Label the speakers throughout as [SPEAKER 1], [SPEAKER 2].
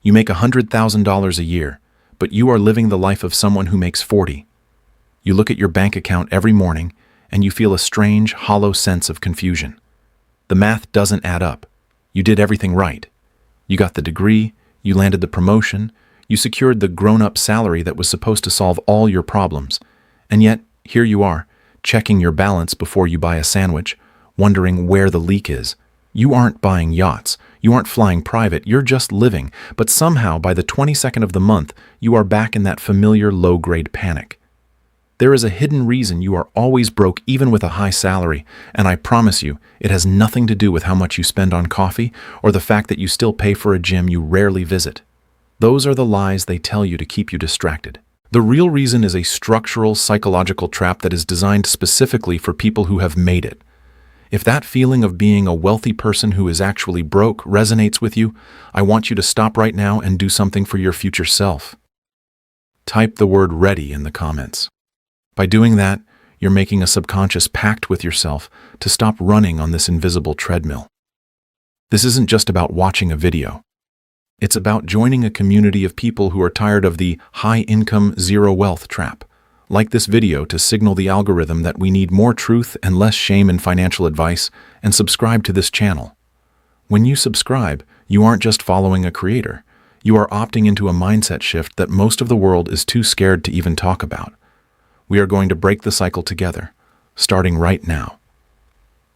[SPEAKER 1] You make $100,000 a year, but you are living the life of someone who makes 40. You look at your bank account every morning and you feel a strange, hollow sense of confusion. The math doesn't add up. You did everything right. You got the degree, you landed the promotion, you secured the grown-up salary that was supposed to solve all your problems. And yet, here you are, checking your balance before you buy a sandwich, wondering where the leak is. You aren't buying yachts, you aren't flying private, you're just living, but somehow by the 22nd of the month, you are back in that familiar low-grade panic. There is a hidden reason you are always broke even with a high salary, and I promise you, it has nothing to do with how much you spend on coffee or the fact that you still pay for a gym you rarely visit. Those are the lies they tell you to keep you distracted. The real reason is a structural psychological trap that is designed specifically for people who have made it. If that feeling of being a wealthy person who is actually broke resonates with you, I want you to stop right now and do something for your future self. Type the word ready in the comments. By doing that, you're making a subconscious pact with yourself to stop running on this invisible treadmill. This isn't just about watching a video. It's about joining a community of people who are tired of the high-income, zero-wealth trap. Like this video to signal the algorithm that we need more truth and less shame in financial advice, and subscribe to this channel. When you subscribe, you aren't just following a creator. You are opting into a mindset shift that most of the world is too scared to even talk about. We are going to break the cycle together, starting right now.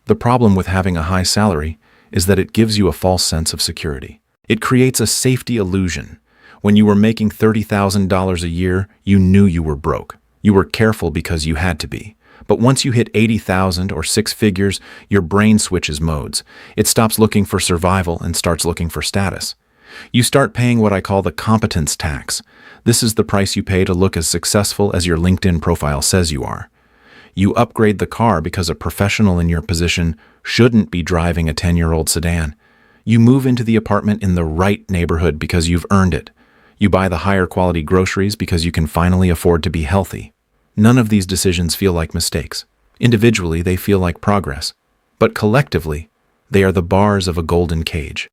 [SPEAKER 1] The problem with having a high salary is that it gives you a false sense of security. It creates a safety illusion. When you were making $30,000 a year, you knew you were broke. You were careful because you had to be. But once you hit 80,000 or six figures, your brain switches modes. It stops looking for survival and starts looking for status. You start paying what I call the competence tax. This is the price you pay to look as successful as your LinkedIn profile says you are. You upgrade the car because a professional in your position shouldn't be driving a 10-year-old sedan. You move into the apartment in the right neighborhood because you've earned it. You buy the higher quality groceries because you can finally afford to be healthy. None of these decisions feel like mistakes. Individually, they feel like progress. But collectively, they are the bars of a golden cage.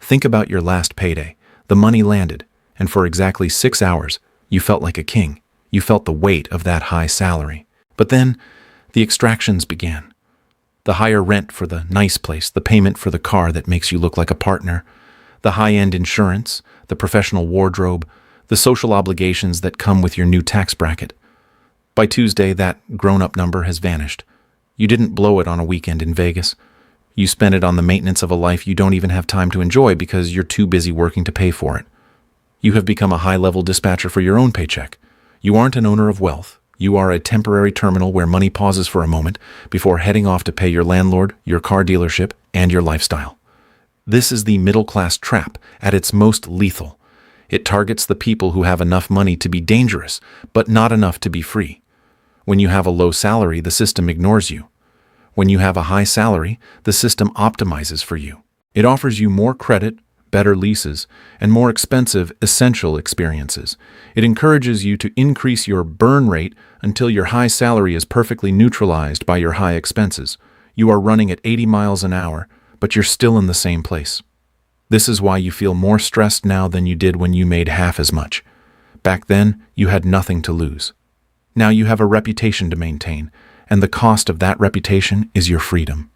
[SPEAKER 1] Think about your last payday. The money landed, and for exactly 6 hours, you felt like a king. You felt the weight of that high salary. But then, the extractions began. The higher rent for the nice place, the payment for the car that makes you look like a partner, the high-end insurance, the professional wardrobe, the social obligations that come with your new tax bracket. By Tuesday, that grown-up number has vanished. You didn't blow it on a weekend in Vegas. You spent it on the maintenance of a life you don't even have time to enjoy because you're too busy working to pay for it. You have become a high-level dispatcher for your own paycheck. You aren't an owner of wealth. You are a temporary terminal where money pauses for a moment before heading off to pay your landlord, your car dealership, and your lifestyle. This is the middle-class trap at its most lethal. It targets the people who have enough money to be dangerous, but not enough to be free. When you have a low salary, the system ignores you. When you have a high salary, the system optimizes for you. It offers you more credit, better leases, and more expensive, essential experiences. It encourages you to increase your burn rate until your high salary is perfectly neutralized by your high expenses. You are running at 80 miles an hour, but you're still in the same place. This is why you feel more stressed now than you did when you made half as much. Back then, you had nothing to lose. Now you have a reputation to maintain, and the cost of that reputation is your freedom.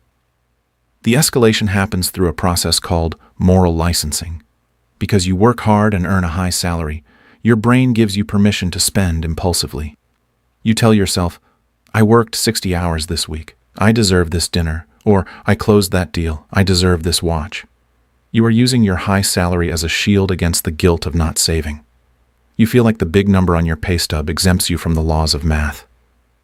[SPEAKER 1] The escalation happens through a process called moral licensing. Because you work hard and earn a high salary, your brain gives you permission to spend impulsively. You tell yourself, I worked 60 hours this week. I deserve this dinner. Or, I closed that deal. I deserve this watch. You are using your high salary as a shield against the guilt of not saving. You feel like the big number on your pay stub exempts you from the laws of math.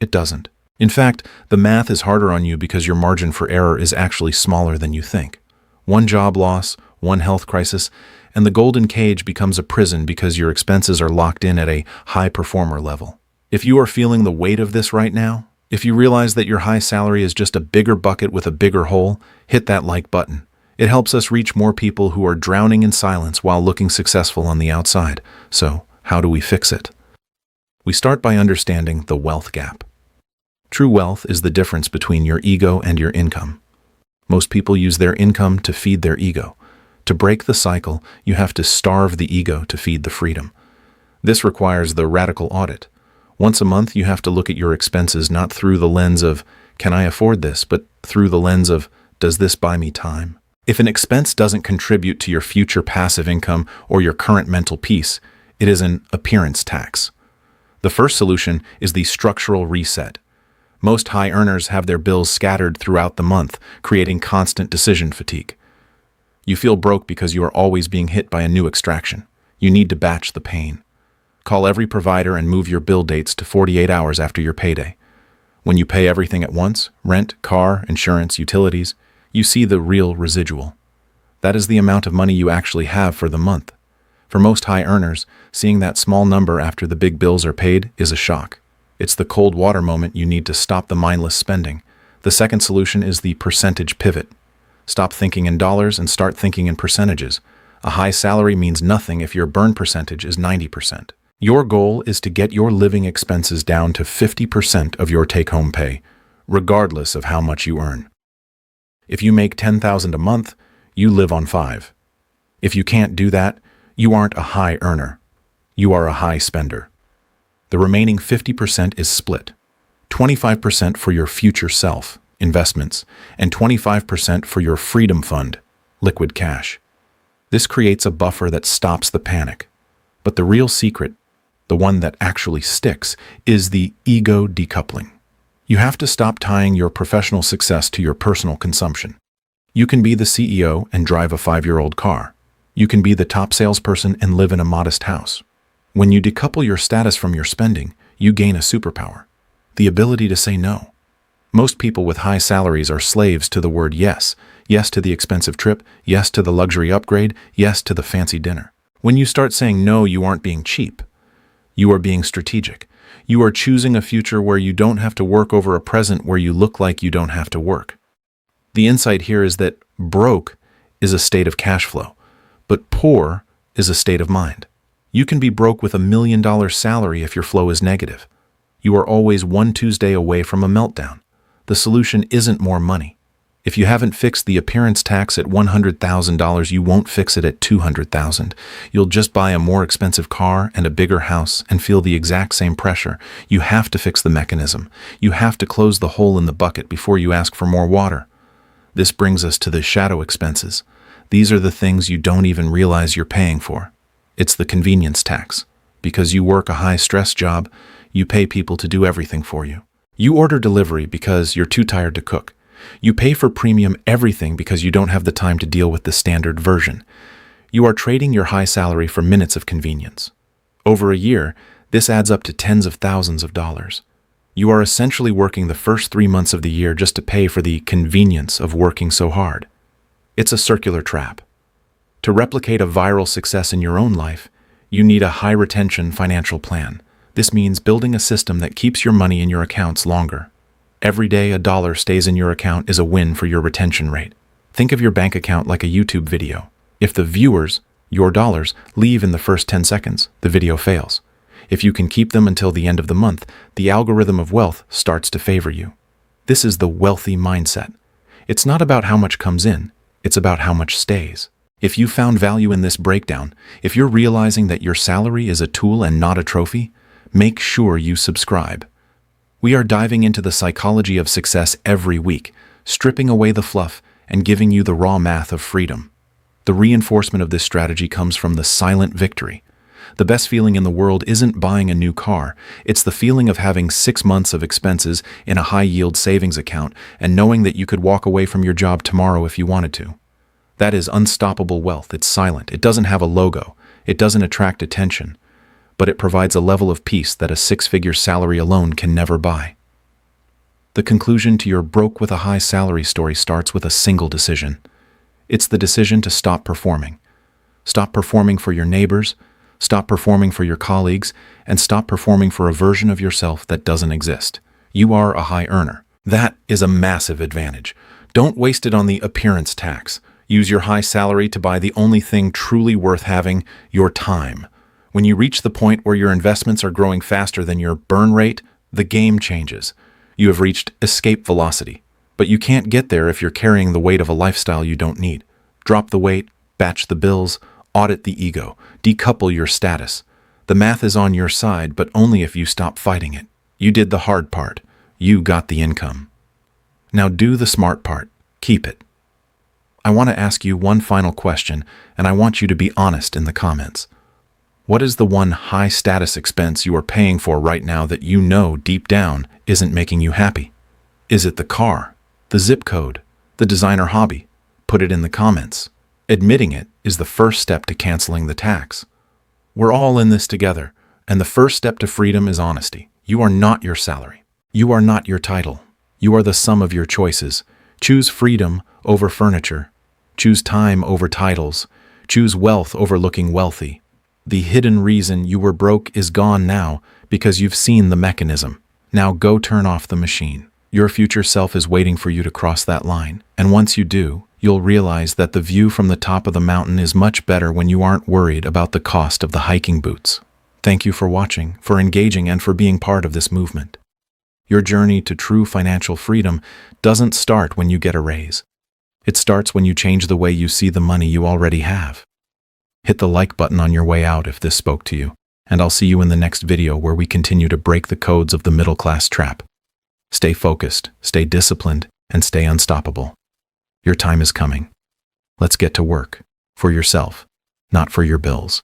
[SPEAKER 1] It doesn't. In fact, the math is harder on you because your margin for error is actually smaller than you think. One job loss, one health crisis, and the golden cage becomes a prison because your expenses are locked in at a high performer level. If you are feeling the weight of this right now, if you realize that your high salary is just a bigger bucket with a bigger hole, hit that like button. It helps us reach more people who are drowning in silence while looking successful on the outside. So, how do we fix it? We start by understanding the wealth gap. True wealth is the difference between your ego and your income. Most people use their income to feed their ego, To break the cycle, you have to starve the ego to feed the freedom. This requires the radical audit. Once a month, you have to look at your expenses not through the lens of, can I afford this, but through the lens of, does this buy me time? If an expense doesn't contribute to your future passive income or your current mental peace, it is an appearance tax. The first solution is the structural reset. Most high earners have their bills scattered throughout the month, creating constant decision fatigue. You feel broke because you are always being hit by a new extraction. You need to batch the pain. Call every provider and move your bill dates to 48 hours after your payday. When you pay everything at once, rent, car, insurance, utilities, you see the real residual. That is the amount of money you actually have for the month. For most high earners, seeing that small number after the big bills are paid is a shock. It's the cold water moment you need to stop the mindless spending. The second solution is the percentage pivot. Stop thinking in dollars and start thinking in percentages. A high salary means nothing if your burn percentage is 90%. Your goal is to get your living expenses down to 50% of your take-home pay, regardless of how much you earn. If you make $10,000 a month, you live on 5. If you can't do that, you aren't a high earner. You are a high spender. The remaining 50% is split. 25% for your future self, investments, and 25% for your freedom fund, liquid cash. This creates a buffer that stops the panic. But the real secret, the one that actually sticks, is the ego decoupling. You have to stop tying your professional success to your personal consumption. You can be the CEO and drive a 5-year-old car. You can be the top salesperson and live in a modest house. When you decouple your status from your spending, you gain a superpower, the ability to say no. Most people with high salaries are slaves to the word yes. Yes to the expensive trip, yes to the luxury upgrade, yes to the fancy dinner. When you start saying no, you aren't being cheap. You are being strategic. You are choosing a future where you don't have to work over a present where you look like you don't have to work. The insight here is that broke is a state of cash flow, but poor is a state of mind. You can be broke with $1 million salary if your flow is negative. You are always one Tuesday away from a meltdown. The solution isn't more money. If you haven't fixed the appearance tax at $100,000, you won't fix it at $200,000. You'll just buy a more expensive car and a bigger house and feel the exact same pressure. You have to fix the mechanism. You have to close the hole in the bucket before you ask for more water. This brings us to the shadow expenses. These are the things you don't even realize you're paying for. It's the convenience tax. Because you work a high-stress job, you pay people to do everything for you. You order delivery because you're too tired to cook. You pay for premium everything because you don't have the time to deal with the standard version. You are trading your high salary for minutes of convenience. Over a year, this adds up to tens of thousands of dollars. You are essentially working the first 3 months of the year just to pay for the convenience of working so hard. It's a circular trap. To replicate a viral success in your own life, you need a high-retention financial plan. This means building a system that keeps your money in your accounts longer. Every day a dollar stays in your account is a win for your retention rate. Think of your bank account like a YouTube video. If the viewers, your dollars, leave in the first 10 seconds, the video fails. If you can keep them until the end of the month, the algorithm of wealth starts to favor you. This is the wealthy mindset. It's not about how much comes in, it's about how much stays. If you found value in this breakdown, if you're realizing that your salary is a tool and not a trophy, make sure you subscribe. We are diving into the psychology of success every week, stripping away the fluff and giving you the raw math of freedom. The reinforcement of this strategy comes from the silent victory. The best feeling in the world isn't buying a new car. It's the feeling of having 6 months of expenses in a high-yield savings account and knowing that you could walk away from your job tomorrow if you wanted to. That is unstoppable wealth. It's silent. It doesn't have a logo. It doesn't attract attention. But it provides a level of peace that a 6-figure salary alone can never buy. The conclusion to your broke with a high salary story starts with a single decision. It's the decision to stop performing. Stop performing for your neighbors, stop performing for your colleagues, and stop performing for a version of yourself that doesn't exist. You are a high earner. That is a massive advantage. Don't waste it on the appearance tax. Use your high salary to buy the only thing truly worth having, your time. When you reach the point where your investments are growing faster than your burn rate, the game changes. You have reached escape velocity. But you can't get there if you're carrying the weight of a lifestyle you don't need. Drop the weight, Batch the bills, audit the ego, decouple your status. The math is on your side, but only if you stop fighting it. You did the hard part. You got the income. Now do the smart part. Keep it. I want to ask you one final question, and I want you to be honest in the comments. What is the one high-status expense you are paying for right now that you know deep down isn't making you happy? Is it the car, the zip code, the designer hobby? Put it in the comments. Admitting it is the first step to canceling the tax. We're all in this together, and the first step to freedom is honesty. You are not your salary. You are not your title. You are the sum of your choices. Choose freedom over furniture. Choose time over titles. Choose wealth over looking wealthy. The hidden reason you were broke is gone now because you've seen the mechanism. Now go turn off the machine. Your future self is waiting for you to cross that line. And once you do, you'll realize that the view from the top of the mountain is much better when you aren't worried about the cost of the hiking boots. Thank you for watching, for engaging, and for being part of this movement. Your journey to true financial freedom doesn't start when you get a raise. It starts when you change the way you see the money you already have. Hit the like button on your way out if this spoke to you, and I'll see you in the next video where we continue to break the codes of the middle-class trap. Stay focused, stay disciplined, and stay unstoppable. Your time is coming. Let's get to work. For yourself, not for your bills.